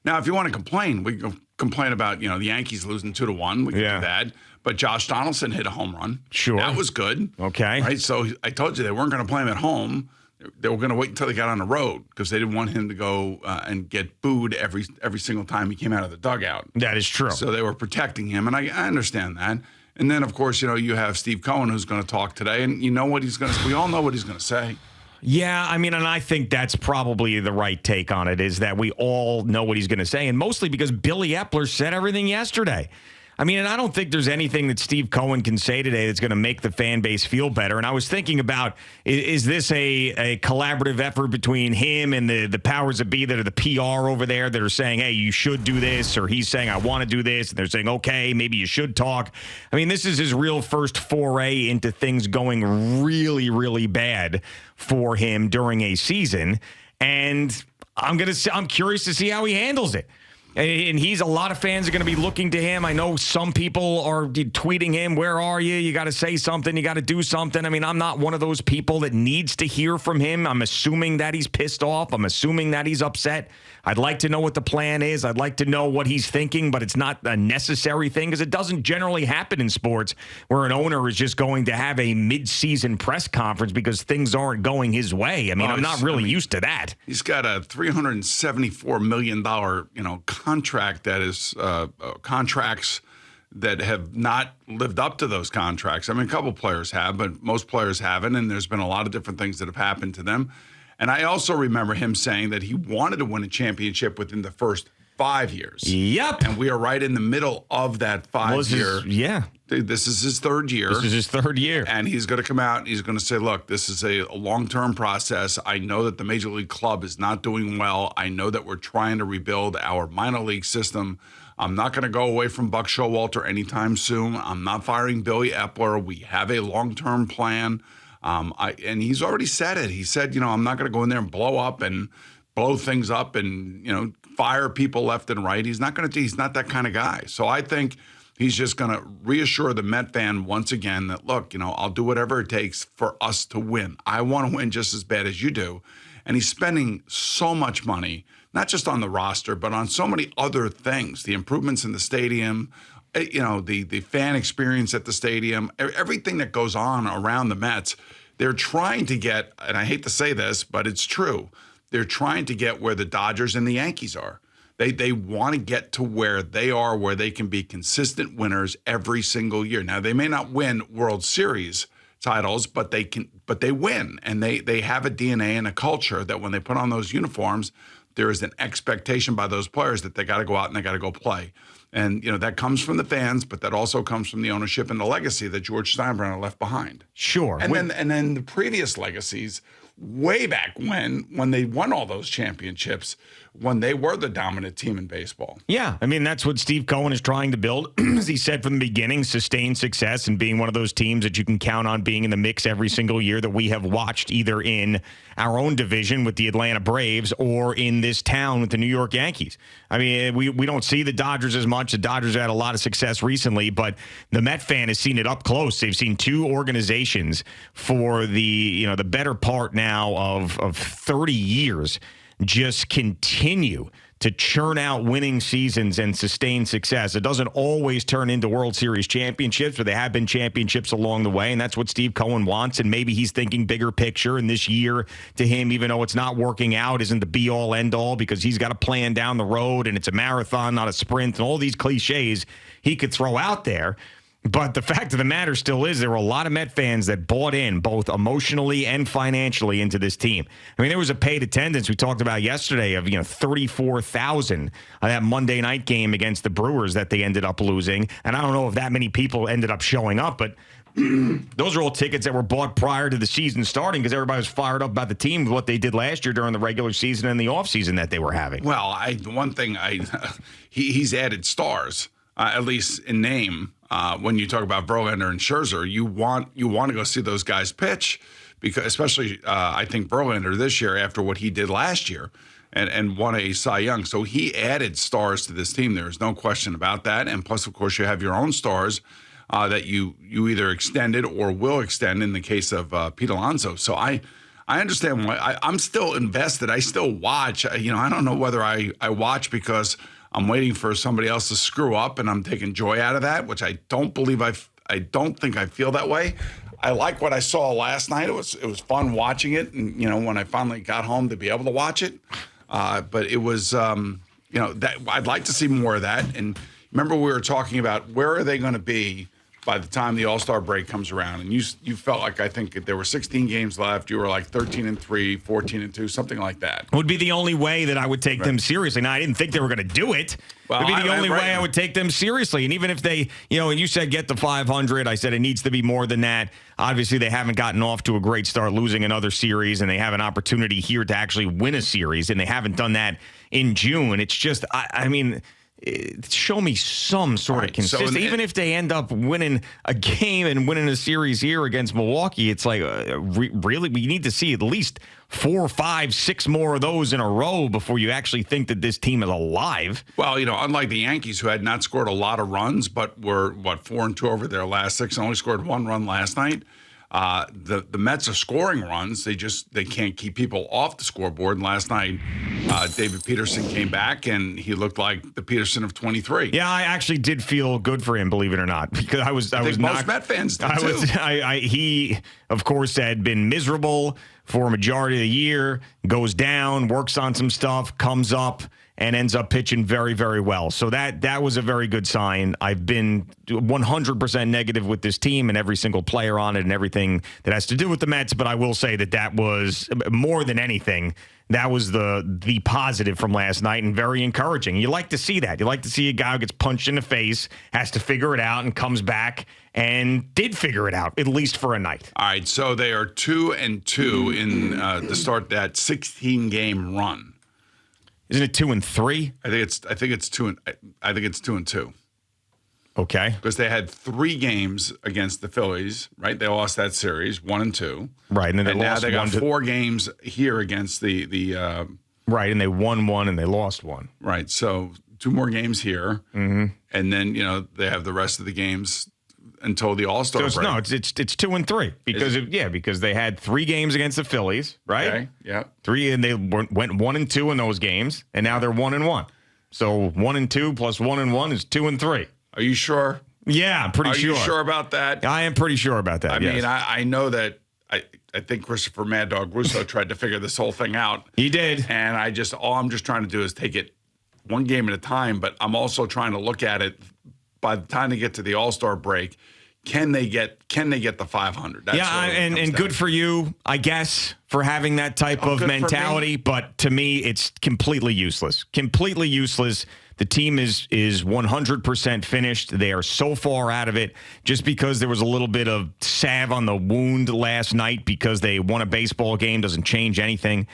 Now, if you want to complain, we can complain about, the Yankees losing 2-1. We can do that. But Josh Donaldson hit a home run. Sure. That was good. Okay. Right? So I told you they weren't going to play him at home. They were going to wait until they got on the road because they didn't want him to go and get booed every single time he came out of the dugout. That is true. So they were protecting him, and I understand that. And then, of course, you have Steve Cohen who's going to talk today, and we all know what he's going to say. Yeah, I mean, and I think that's probably the right take on it, is that we all know what he's going to say, and mostly because Billy Epler said everything yesterday. I mean, and I don't think there's anything that Steve Cohen can say today that's going to make the fan base feel better. And I was thinking about, is this a collaborative effort between him and the powers that be that are the PR over there that are saying, hey, you should do this, or he's saying, I want to do this, and they're saying, okay, maybe you should talk. I mean, this is his real first foray into things going really, really bad for him during a season. And I'm curious to see how he handles it. And a lot of fans are going to be looking to him. I know some people are tweeting him, where are you? You got to say something. You got to do something. I mean, I'm not one of those people that needs to hear from him. I'm assuming that he's pissed off. I'm assuming that he's upset. I'd like to know what the plan is. I'd like to know what he's thinking, but it's not a necessary thing because it doesn't generally happen in sports where an owner is just going to have a mid-season press conference because things aren't going his way. I mean, I'm not really used to that. He's got a $374 million, contract that is contracts that have not lived up to those contracts. I mean, a couple players have, but most players haven't, and there's been a lot of different things that have happened to them. And I also remember him saying that he wanted to win a championship within the first 5 years. Yep. And we are right in the middle of that 5 year. This is his third year. This is his third year. And he's going to come out and he's going to say, look, this is a long-term process. I know that the Major League Club is not doing well. I know that we're trying to rebuild our minor league system. I'm not going to go away from Buck Showalter anytime soon. I'm not firing Billy Epler. We have a long-term plan. And he's already said it. He said, I'm not going to go in there and blow things up and, fire people left and right. He's not that kind of guy. So I think he's just going to reassure the Met fan once again that, look, I'll do whatever it takes for us to win. I want to win just as bad as you do. And he's spending so much money, not just on the roster, but on so many other things, the improvements in the stadium, the fan experience at the stadium, everything that goes on around the Mets. They're trying to get, and I hate to say this, but it's true, they're trying to get where the Dodgers and the Yankees are. They want to get to where they are, where they can be consistent winners every single year. Now, they may not win World Series titles, but they win. And they have a DNA and a culture that when they put on those uniforms, there is an expectation by those players that they got to go out and they got to go play. And, that comes from the fans, but that also comes from the ownership and the legacy that George Steinbrenner left behind. Sure. And then the previous legacies, way back when they won all those championships, when they were the dominant team in baseball. Yeah, I mean, that's what Steve Cohen is trying to build. As he said from the beginning, sustained success and being one of those teams that you can count on being in the mix every single year that we have watched either in our own division with the Atlanta Braves or in this town with the New York Yankees. I mean, we don't see the Dodgers as much. The Dodgers have had a lot of success recently, but the Met fan has seen it up close. They've seen two organizations for the better part now of 30 years just continue to churn out winning seasons and sustain success. It doesn't always turn into World Series championships, but they have been championships along the way, and that's what Steve Cohen wants, and maybe he's thinking bigger picture, and this year to him, even though it's not working out, isn't the be-all, end-all, because he's got a plan down the road, and it's a marathon, not a sprint, and all these cliches he could throw out there. But the fact of the matter still is there were a lot of Met fans that bought in both emotionally and financially into this team. I mean, there was a paid attendance we talked about yesterday of 34,000 on that Monday night game against the Brewers that they ended up losing. And I don't know if that many people ended up showing up, but those are all tickets that were bought prior to the season starting because everybody was fired up about the team with what they did last year during the regular season and the offseason that they were having. Well, he's added stars, at least in name. When you talk about Verlander and Scherzer, you want to go see those guys pitch, because especially I think Verlander this year after what he did last year and won a Cy Young. So he added stars to this team. There's no question about that. And plus, of course, you have your own stars that you either extended or will extend in the case of Pete Alonso. So I I understand why. I'm still invested. I still watch. I don't know whether I watch because I'm waiting for somebody else to screw up and I'm taking joy out of that, which I don't believe I don't think I feel that way. I like what I saw last night. It was fun watching it, and when I finally got home to be able to watch it. But it was that I'd like to see more of that. And remember, we were talking about where are they going to be by the time the All-Star break comes around, and you felt like, I think there were 16 games left. You were like 13-3, 14-2, something like that. Would be the only way that I would take them seriously. Now, I didn't think they were going to do it. Well, It would be the only way I would take them seriously. And even if they, and you said get to 500, I said it needs to be more than that. Obviously, they haven't gotten off to a great start, losing another series, and they have an opportunity here to actually win a series, and they haven't done that in June. It's just, I mean, show me some sort of consistency. Even if they end up winning a game and winning a series here against Milwaukee, it's like, really? We need to see at least 4, 5, 6 more of those in a row before you actually think that this team is alive. Well, unlike the Yankees, who had not scored a lot of runs, but were, 4-2 over their last 6 and only scored 1 run last night. The Mets are scoring runs. They can't keep people off the scoreboard. And last night, David Peterson came back, and he looked like the Peterson of 23. Yeah, I actually did feel good for him, believe it or not, because I was most Met fans did too. He, of course, had been miserable for a majority of the year, goes down, works on some stuff, comes up, and ends up pitching very, very well. So that was a very good sign. I've been 100% negative with this team and every single player on it and everything that has to do with the Mets, but I will say that was, more than anything, that was the positive from last night, and very encouraging. You like to see that. You like to see a guy who gets punched in the face, has to figure it out, and comes back and did figure it out, at least for a night. All right, so they are 2-2 in to start that 16-game run. Isn't it 2-3? I think it's 2-2. Okay. Because they had 3 games against the Phillies, right? They lost that series, 1-2. Right, and then now they got 4 games here against the right, and they won 1 and they lost 1. Right, so 2 more games here, and then they have the rest of the games until the All-Star break. No, it's 2-3 because they had 3 games against the Phillies, right? Okay, yeah. 3, and they went 1-2 in those games, and now they're 1-1. So 1-2 plus 1-1 is 2-3. Are you sure? Yeah, I'm pretty sure. Are you sure about that? I am pretty sure about that. I mean, I know that. I think Christopher Mad Dog Russo tried to figure this whole thing out. He did, and all I'm just trying to do is take it one game at a time. But I'm also trying to look at it. By the time they get to the All-Star break, can they get the 500? That's and good for you, I guess, for having that type of mentality. But to me, it's completely useless. Completely useless. The team is 100% finished. They are so far out of it just because there was a little bit of salve on the wound last night because they won a baseball game doesn't change anything.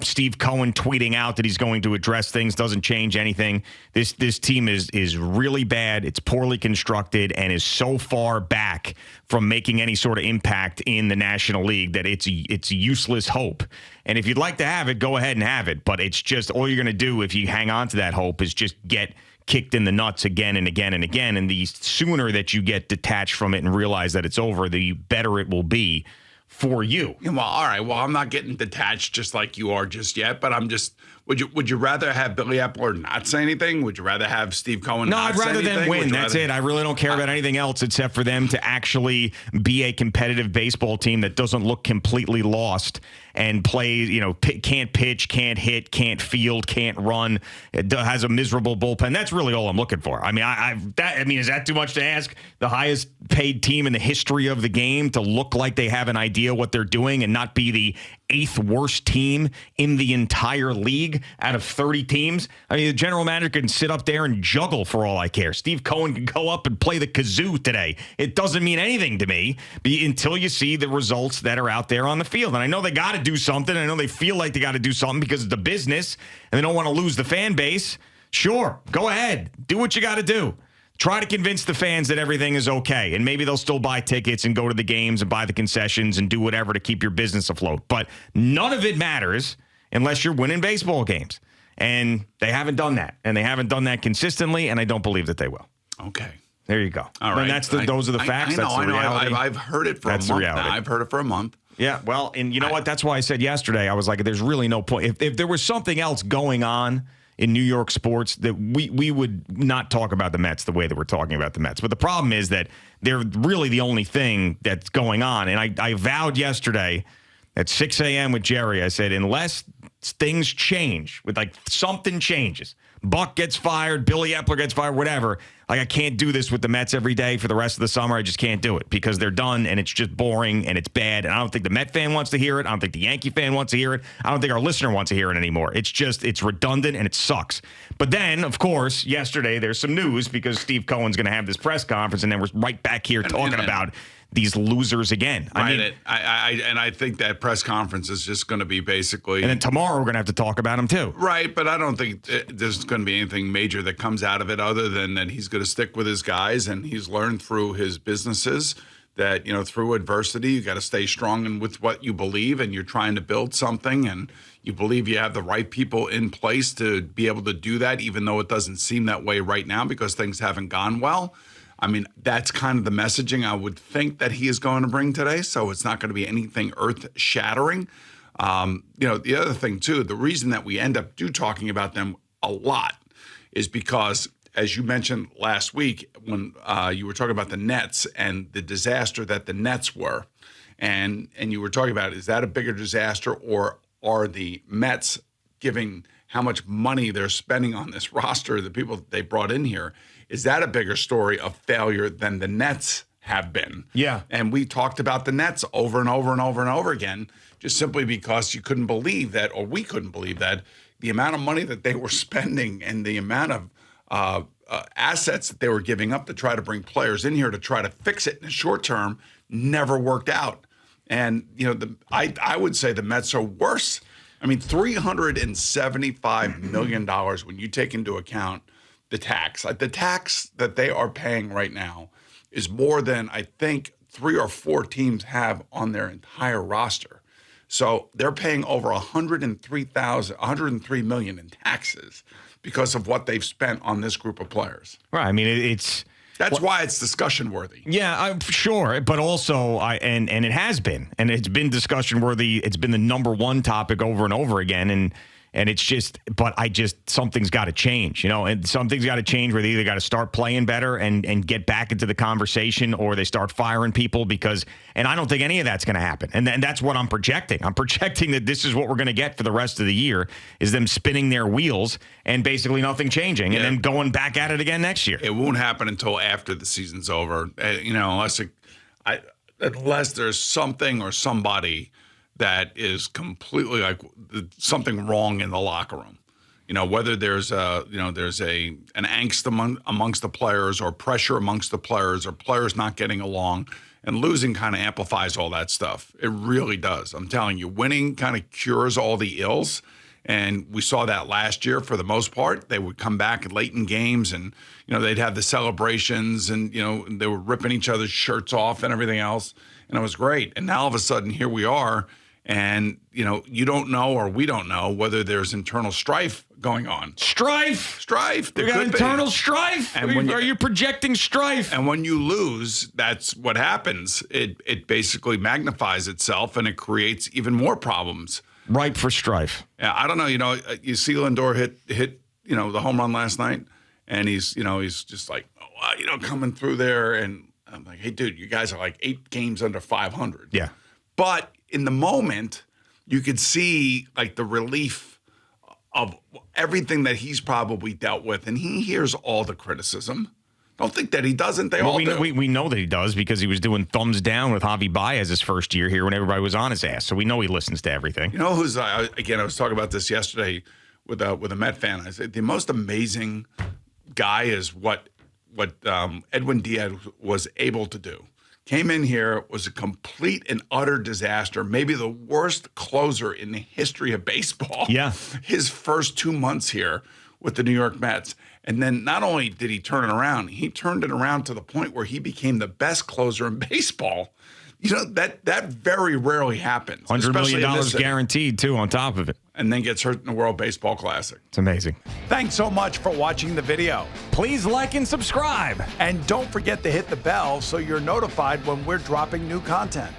Steve Cohen tweeting out that he's going to address things doesn't change anything. This team is really bad. It's poorly constructed and is so far back from making any sort of impact in the National League that it's useless hope. And if you'd like to have it, go ahead and have it. But it's just all you're going to do if you hang on to that hope is just get kicked in the nuts again and again and again. And the sooner that you get detached from it and realize that it's over, the better it will be for you. Well, all right. Well, I'm not getting detached just like you are just yet, but I'm just. Would you rather have Billy Epler not say anything? Would you rather have Steve Cohen not say anything? No, I'd rather them win. That's it. I really don't care about anything else except for them to actually be a competitive baseball team that doesn't look completely lost and play, can't pitch, can't hit, can't field, can't run. It has a miserable bullpen. That's really all I'm looking for. I mean, is that too much to ask? The highest paid team in the history of the game to look like they have an idea what they're doing and not be the 8th worst team in the entire league out of 30 teams. I mean, the general manager can sit up there and juggle for all I care. Steve Cohen can go up and play the kazoo today. It doesn't mean anything to me until you see the results that are out there on the field. And I know they got to do something. I know they feel like they got to do something because it's the business and they don't want to lose the fan base. Sure, go ahead. Do what you got to do. Try to convince the fans that everything is okay, and maybe they'll still buy tickets and go to the games and buy the concessions and do whatever to keep your business afloat. But none of it matters unless you're winning baseball games. And they haven't done that, and they haven't done that consistently, and I don't believe that they will. Okay. There you go. All right. Those are the facts. I know. That's the reality. I've heard it for That's a month the reality. now. I've heard it for a month. Yeah, well, and you know what? That's why I said yesterday, I was like, there's really no point. If there was something else going on in New York sports, that we would not talk about the Mets the way that we're talking about the Mets. But the problem is that they're really the only thing that's going on. And I vowed yesterday at 6 a.m. with Jerry, I said, unless things change, with like something changes, Buck gets fired, Billy Epler gets fired, whatever, like I can't do this with the Mets every day for the rest of the summer. I just can't do it because they're done and it's just boring and it's bad. And I don't think the Met fan wants to hear it. I don't think the Yankee fan wants to hear it. I don't think our listener wants to hear it anymore. It's redundant and it sucks. But then, of course, yesterday there's some news because Steve Cohen's going to have this press conference and then we're right back here talking about these losers again. I think that press conference is just going to be basically. And then tomorrow we're going to have to talk about him too. Right, but I don't think there's going to be anything major that comes out of it other than that he's going to stick with his guys and he's learned through his businesses that, through adversity, you got to stay strong and with what you believe and you're trying to build something and you believe you have the right people in place to be able to do that, even though it doesn't seem that way right now because things haven't gone well. I mean, that's kind of the messaging I would think that he is going to bring today. So it's not going to be anything earth-shattering. The other thing, too, the reason that we end up talking about them a lot is because, as you mentioned last week, when you were talking about the Nets and the disaster that the Nets were, and you were talking about, is that a bigger disaster or are the Mets giving how much money they're spending on this roster, the people that they brought in here, is that a bigger story of failure than the Nets have been? Yeah. And we talked about the Nets over and over and over and over again, just simply because you couldn't believe that, or we couldn't believe that, the amount of money that they were spending and the amount of assets that they were giving up to try to bring players in here to try to fix it in the short term never worked out. And, I would say the Mets are worse. I mean, $375 million when you take into account the tax. Like the tax that they are paying right now is more than I think 3 or 4 teams have on their entire roster. So they're paying over $103 million in taxes because of what they've spent on this group of players. Right. I mean, that's why it's discussion worthy. Yeah, I'm sure, but also and it has been, and it's been discussion worthy. It's been the number one topic over and over again, and it's just, but something's got to change, and something's got to change where they either got to start playing better and get back into the conversation, or they start firing people and I don't think any of that's going to happen, and that's what I'm projecting. I'm projecting that this is what we're going to get for the rest of the year is them spinning their wheels and basically nothing changing, and then going back at it again next year. It won't happen until after the season's over, unless there's something or somebody that is completely like something wrong in the locker room. Whether there's an angst amongst the players or pressure amongst the players or players not getting along, and losing kind of amplifies all that stuff. It really does. I'm telling you, winning kind of cures all the ills. And we saw that last year for the most part. They would come back late in games and, they'd have the celebrations and, they were ripping each other's shirts off and everything else. And it was great. And now all of a sudden here we are. And, you don't know or we don't know whether there's internal strife going on. Strife. There we got could internal be. strife. And are you projecting strife? And when you lose, that's what happens. It basically magnifies itself and it creates even more problems. Ripe for strife. Yeah, I don't know. You see Lindor hit the home run last night, and he's just like, coming through there, and I'm like, hey, dude, you guys are like 8 games under 500. Yeah. But in the moment, you could see like the relief of everything that he's probably dealt with, and he hears all the criticism. Don't think that he doesn't. They all do. We know that he does because he was doing thumbs down with Javi Baez his first year here when everybody was on his ass. So we know he listens to everything. Who's again? I was talking about this yesterday with a Met fan. I said the most amazing guy is what Edwin Diaz was able to do. Came in here, was a complete and utter disaster, maybe the worst closer in the history of baseball. Yeah. His first 2 months here with the New York Mets. And then not only did he turn it around, he turned it around to the point where he became the best closer in baseball. that very rarely happens. $100 especially in million this city. guaranteed, too, on top of it. And then gets hurt in the World Baseball Classic. It's amazing. Thanks so much for watching the video. Please like and subscribe. And don't forget to hit the bell so you're notified when we're dropping new content.